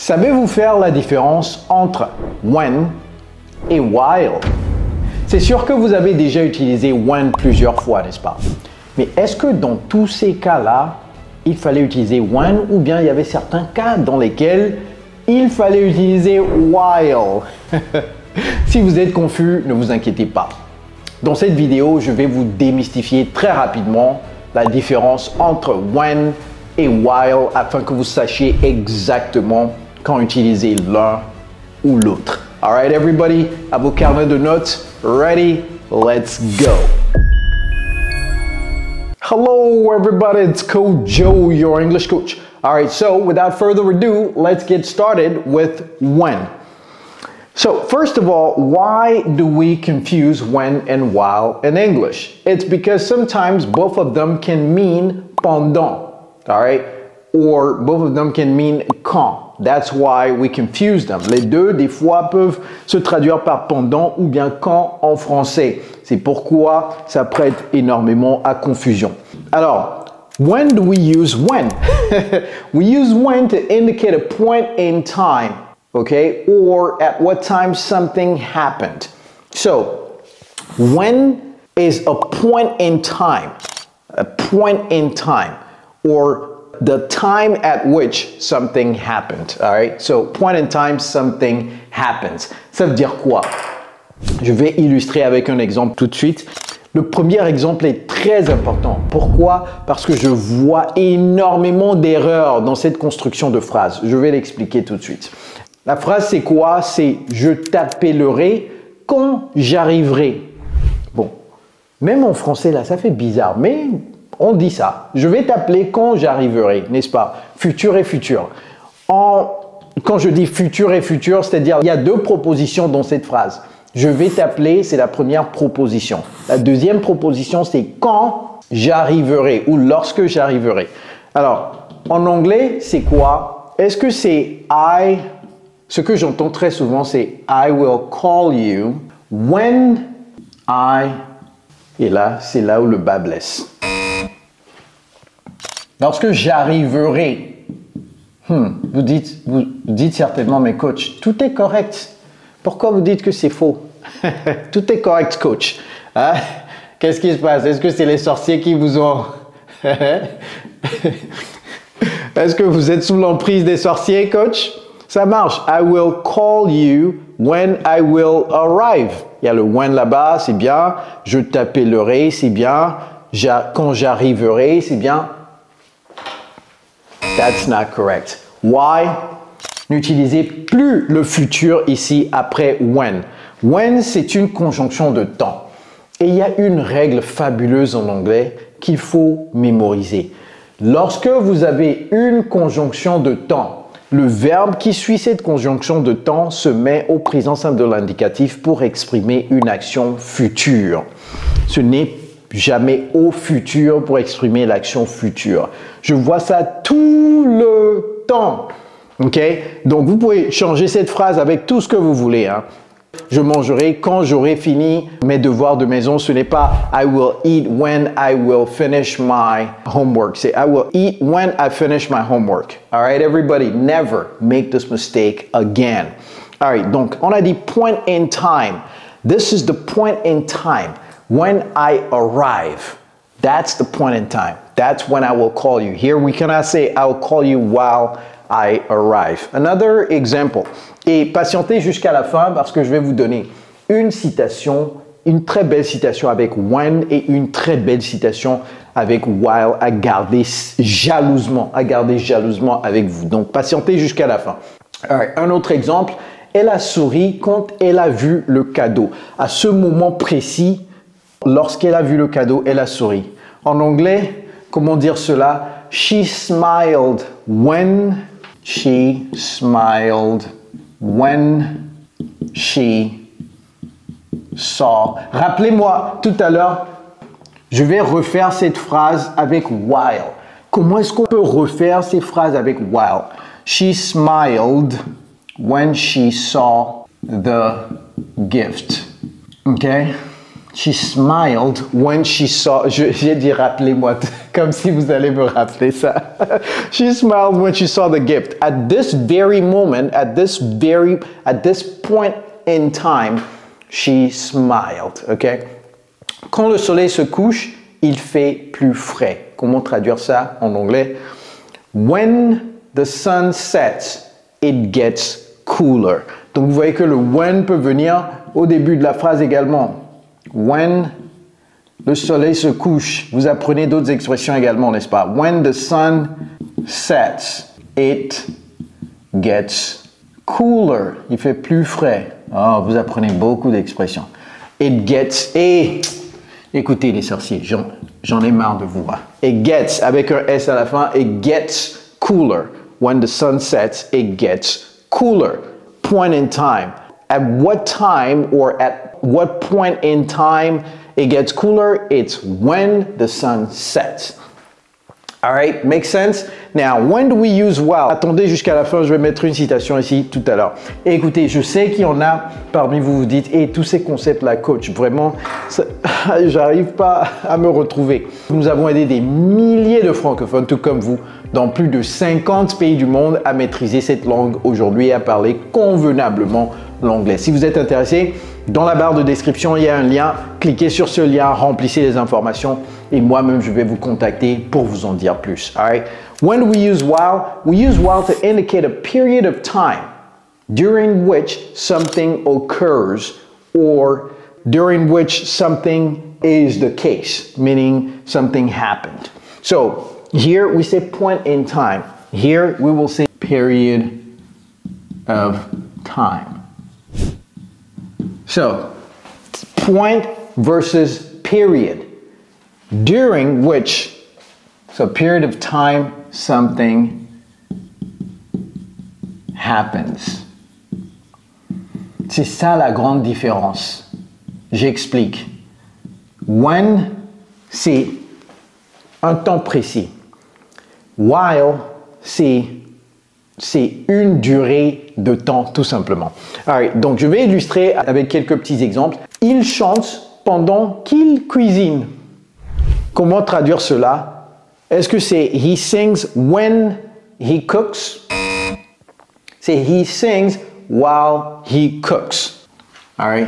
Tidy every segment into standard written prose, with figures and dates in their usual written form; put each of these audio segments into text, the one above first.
Savez-vous faire la différence entre when et while? C'est sûr que vous avez déjà utilisé when plusieurs fois, n'est-ce pas? Mais est-ce que dans tous ces cas-là, il fallait utiliser when ou bien il y avait certains cas dans lesquels il fallait utiliser while? Si vous êtes confus, ne vous inquiétez pas. Dans cette vidéo, je vais vous démystifier très rapidement la différence entre when et while afin que vous sachiez exactement quand utiliser l'un ou l'autre. Alright everybody, à vos carnets de notes, ready? Let's go! Hello everybody, it's Coach Joe, your English coach. Alright, so without further ado, let's get started with when. So first of all, why do we confuse when and while in English? It's because sometimes both of them can mean pendant, all right? Or both of them can mean quand. That's why we confuse them. Les deux, des fois, peuvent se traduire par pendant ou bien quand en français. C'est pourquoi ça prête énormément à confusion. Alors, when do we use when? We use when to indicate a point in time. Okay, or at what time something happened. So, when is a point in time, or the time at which something happened, all right? So, point in time, something happens. Ça veut dire quoi? Je vais illustrer avec un exemple tout de suite. Le premier exemple est très important. Pourquoi? Parce que je vois énormément d'erreurs dans cette construction de phrase. Je vais l'expliquer tout de suite. La phrase, c'est quoi? C'est « Je t'appellerai quand j'arriverai ». Bon, même en français, là, ça fait bizarre, mais on dit ça. « Je vais t'appeler quand j'arriverai », n'est-ce pas? Futur et futur. Quand je dis futur et futur, c'est-à-dire il y a deux propositions dans cette phrase. « Je vais t'appeler », c'est la première proposition. La deuxième proposition, c'est « quand j'arriverai » ou « lorsque j'arriverai ». Alors, en anglais, c'est quoi? Est-ce que c'est « I » Ce que j'entends très souvent, c'est I will call you when I... Et là, c'est là où le bas blesse. Lorsque j'arriverai. Vous dites certainement, mais coach, tout est correct. Pourquoi vous dites que c'est faux? Tout est correct, coach. Hein? Qu'est-ce qui se passe? Est-ce que c'est les sorciers qui vous ont... Est-ce que vous êtes sous l'emprise des sorciers, coach? Ça marche. I will call you when I will arrive. Il y a le when là-bas, c'est bien. Je t'appellerai, c'est bien. Quand j'arriverai, c'est bien. That's not correct. Why? N'utilisez plus le futur ici après when. When, c'est une conjonction de temps. Et il y a une règle fabuleuse en anglais qu'il faut mémoriser. Lorsque vous avez une conjonction de temps, le verbe qui suit cette conjonction de temps se met au présent simple de l'indicatif pour exprimer une action future. Ce n'est jamais au futur pour exprimer l'action future. Je vois ça tout le temps. Ok? Donc, vous pouvez changer cette phrase avec tout ce que vous voulez. Hein. Je mangerai quand j'aurai fini mes devoirs de maison. Ce n'est pas I will eat when I will finish my homework. C'est I will eat when I finish my homework. All right, everybody, never make this mistake again. All right, donc on a dit point in time. This is the point in time when I arrive. That's the point in time. That's when I will call you. Here we cannot say I will call you while I arrive. Another example. Et patientez jusqu'à la fin parce que je vais vous donner une citation, une très belle citation avec when et une très belle citation avec while à garder jalousement avec vous. Donc, patientez jusqu'à la fin. Alright, un autre exemple. Elle a souri quand elle a vu le cadeau. À ce moment précis, lorsqu'elle a vu le cadeau, elle a souri. En anglais, comment dire cela? She smiled when she smiled. When she saw. Rappelez-moi tout à l'heure, je vais refaire cette phrase avec while. Comment est-ce qu'on peut refaire ces phrases avec while? She smiled when she saw the gift. Ok? She smiled when she saw. J'ai dit rappelez-moi, comme si vous allez me rappeler ça. She smiled when she saw the gift. At this very moment, at this point in time, she smiled. Okay? Quand le soleil se couche, il fait plus frais. Comment traduire ça en anglais? When the sun sets, it gets cooler. Donc vous voyez que le when peut venir au début de la phrase également. When le soleil se couche. Vous apprenez d'autres expressions également, n'est-ce pas? When the sun sets, it gets cooler. Il fait plus frais. Oh, vous apprenez beaucoup d'expressions. It gets... Écoutez les sorciers, j'en ai marre de vous. It gets, avec un S à la fin, it gets cooler. When the sun sets, it gets cooler. Point in time. At what time or at what point in time it gets cooler? It's when the sun sets. All right, makes sense? Now, when do we use while? Attendez jusqu'à la fin, je vais mettre une citation ici tout à l'heure. Écoutez, je sais qu'il y en a parmi vous, vous dites, tous ces concepts-là, coach, vraiment, j'arrive pas à me retrouver. Nous avons aidé des milliers de francophones, tout comme vous, dans plus de 50 pays du monde à maîtriser cette langue aujourd'hui et à parler convenablement l'anglais. Si vous êtes intéressé, dans la barre de description, il y a un lien. Cliquez sur ce lien, remplissez les informations et moi-même, je vais vous contacter pour vous en dire plus. All right? When do we use while to indicate a period of time during which something occurs or during which something is the case, meaning something happened. So here we say point in time. Here we will say period of time. So, point versus period, during which, so period of time, something happens. C'est ça la grande différence. J'explique. When, c'est un temps précis. While, c'est une durée de temps, tout simplement. Alright, donc je vais illustrer avec quelques petits exemples. Il chante pendant qu'il cuisine. Comment traduire cela? Est-ce que c'est he sings when he cooks? C'est he sings while he cooks. Alright.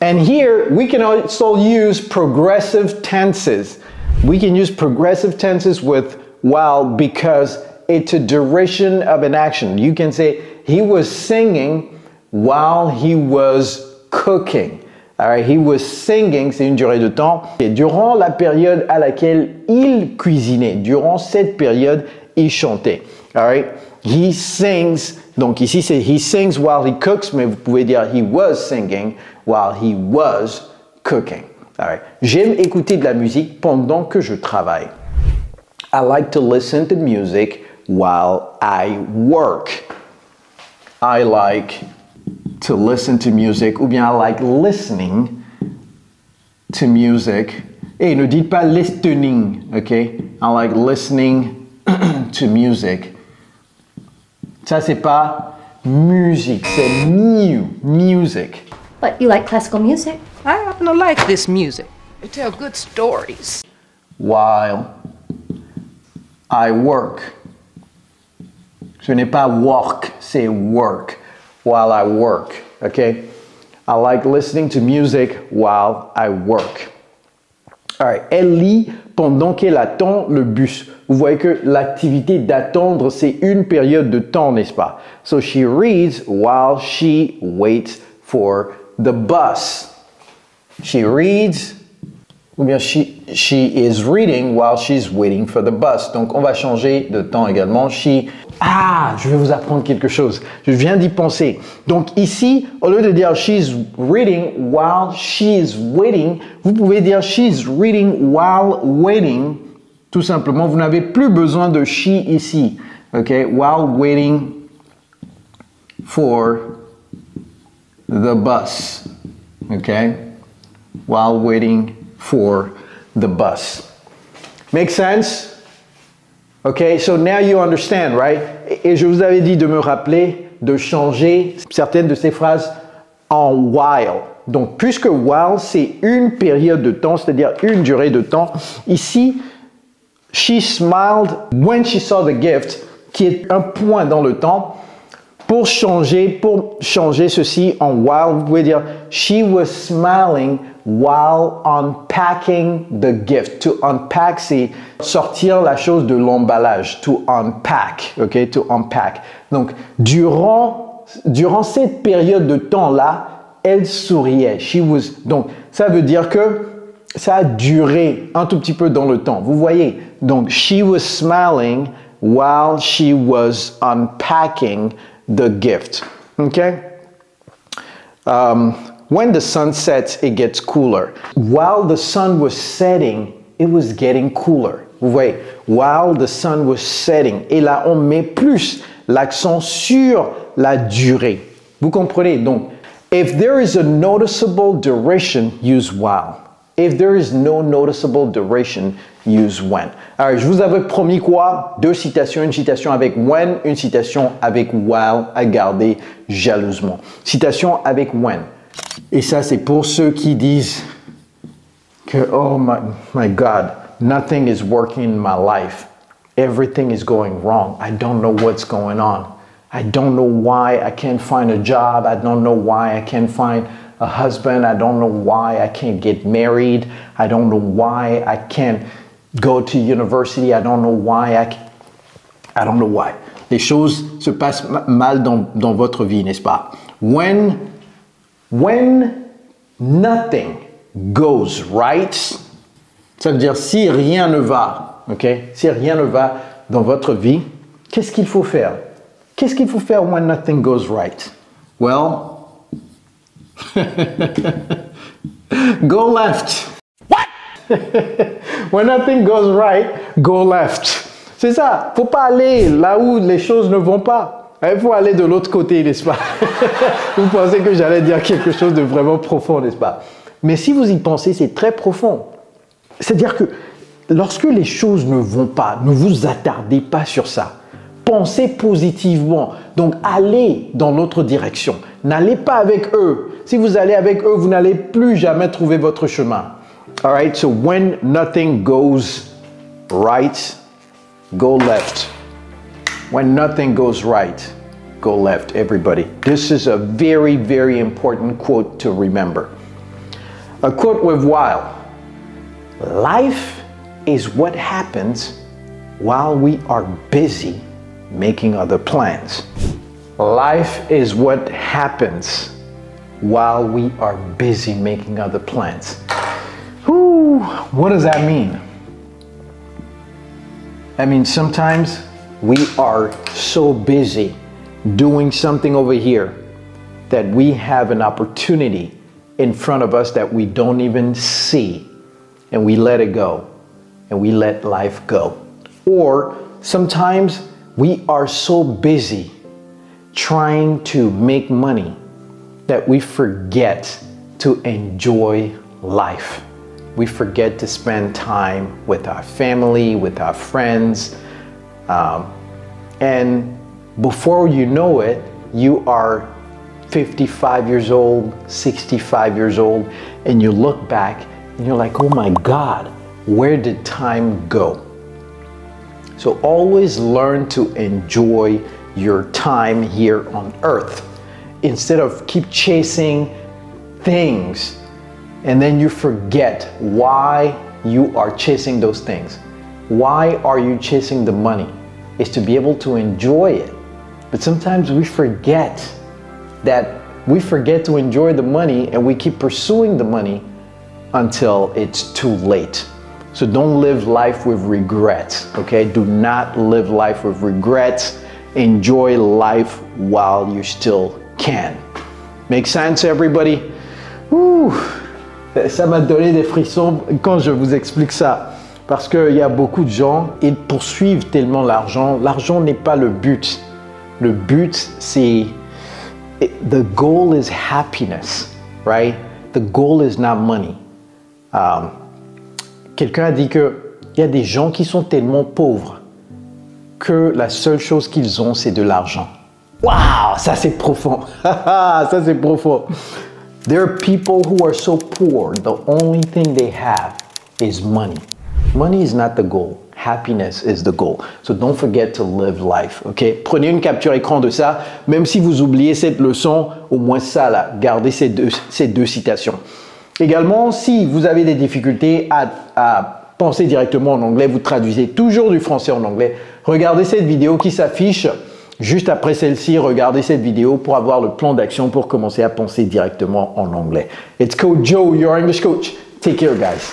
And here we can also use progressive tenses. We can use progressive tenses with while because it's a duration of an action. You can say he was singing while he was cooking. All right, he was singing, c'est une durée de temps. Et durant la période à laquelle il cuisinait, durant cette période, il chantait. All right, he sings. Donc ici c'est he sings while he cooks, mais vous pouvez dire he was singing while he was cooking. All right. J'aime écouter de la musique pendant que je travaille. I like to listen to music while I work. I like to listen to music, ou bien I like listening to music. Et ne dites pas listening, okay? I like listening to music. Ça, c'est pas musique, c'est music. But you like classical music? I happen to like this music. They tell good stories. While I work. Ce n'est pas work, c'est work. While I work, okay? I like listening to music while I work. All right. Elle lit pendant qu'elle attend le bus. Vous voyez que l'activité d'attendre, c'est une période de temps, n'est-ce pas? So she reads while she waits for the bus. She reads, ou bien she is reading while she's waiting for the bus. Donc, on va changer de temps également. Je vais vous apprendre quelque chose. Je viens d'y penser. Donc, ici, au lieu de dire she's reading while she's waiting, vous pouvez dire she's reading while waiting. Tout simplement, vous n'avez plus besoin de she ici. OK? While waiting for the bus. OK? While waiting for the bus. Make sense? Okay, so now you understand, right? Et je vous avais dit de me rappeler de changer certaines de ces phrases en while. Donc, puisque while, c'est une période de temps, c'est-à-dire une durée de temps, ici, she smiled when she saw the gift, qui est un point dans le temps. Pour changer ceci en while, vous pouvez dire she was smiling while unpacking the gift. To unpack, c'est sortir la chose de l'emballage. To unpack, ok? To unpack. Donc, durant cette période de temps-là, elle souriait. Donc, ça veut dire que ça a duré un tout petit peu dans le temps. Vous voyez? Donc, she was smiling while she was unpacking the gift. Okay? When the sun sets, it gets cooler. While the sun was setting, it was getting cooler. Vous voyez? While the sun was setting. Et là, on met plus l'accent sur la durée. Vous comprenez? Donc, if there is a noticeable duration, use while. If there is no noticeable duration, use when. Alors, je vous avais promis quoi? 2 citations, une citation avec when, une citation avec while à garder jalousement. Citation avec when. Et ça, c'est pour ceux qui disent que, oh my God, nothing is working in my life. Everything is going wrong. I don't know what's going on. I don't know why I can't find a job. I don't know why I can't find a husband. I don't know why I can't get married. I don't know why I can't go to university. I don't know why I don't know why. Les choses se passent mal dans votre vie, n'est-ce pas? When nothing goes right, ça veut dire si rien ne va, ok? Si rien ne va dans votre vie, qu'est-ce qu'il faut faire? Qu'est-ce qu'il faut faire when nothing goes right? Well, go left. What? When nothing goes right, go left. C'est ça. Faut pas aller là où les choses ne vont pas. Il faut aller de l'autre côté, n'est-ce pas? Vous pensez que j'allais dire quelque chose de vraiment profond, n'est-ce pas? Mais si vous y pensez, c'est très profond. C'est-à-dire que lorsque les choses ne vont pas, ne vous attardez pas sur ça. Pensez positivement. Donc, allez dans l'autre direction. N'allez pas avec eux. Si vous allez avec eux, vous n'allez plus jamais trouver votre chemin. All right? So, when nothing goes right, go left. When nothing goes right, go left, everybody. This is a very, very important quote to remember. A quote with while. Life is what happens while we are busy making other plans. Life is what happens while we are busy making other plans. Whew, what does that mean? I mean, sometimes we are so busy doing something over here that we have an opportunity in front of us that we don't even see, and we let it go, and we let life go. Or sometimes we are so busy trying to make money that we forget to enjoy life. We forget to spend time with our family, with our friends. And before you know it, you are 55 years old, 65 years old, and you look back and you're like, oh my God, where did time go? So always learn to enjoy your time here on earth instead of keep chasing things and then you forget why you are chasing those things. Why are you chasing the money? It's to be able to enjoy it. But sometimes we forget to enjoy the money and we keep pursuing the money until it's too late. So don't live life with regrets, okay? Do not live life with regrets. Enjoy life while you still can. Make sense, everybody? Ouh, ça m'a donné des frissons quand je vous explique ça. Parce qu'il y a beaucoup de gens, ils poursuivent tellement l'argent. L'argent n'est pas le but. Le but, c'est... The goal is happiness, right? The goal is not money. Quelqu'un a dit qu'il y a des gens qui sont tellement pauvres que la seule chose qu'ils ont, c'est de l'argent. Waouh, ça c'est profond. Ça c'est profond. There are people who are so poor, the only thing they have is money. Money is not the goal. Happiness is the goal. So don't forget to live life, ok? Prenez une capture écran de ça. Même si vous oubliez cette leçon, au moins ça là, gardez ces deux citations. Également, si vous avez des difficultés à penser directement en anglais, vous traduisez toujours du français en anglais, regardez cette vidéo qui s'affiche juste après celle-ci. Regardez cette vidéo pour avoir le plan d'action pour commencer à penser directement en anglais. It's Coach Joe, your English coach. Take care, guys.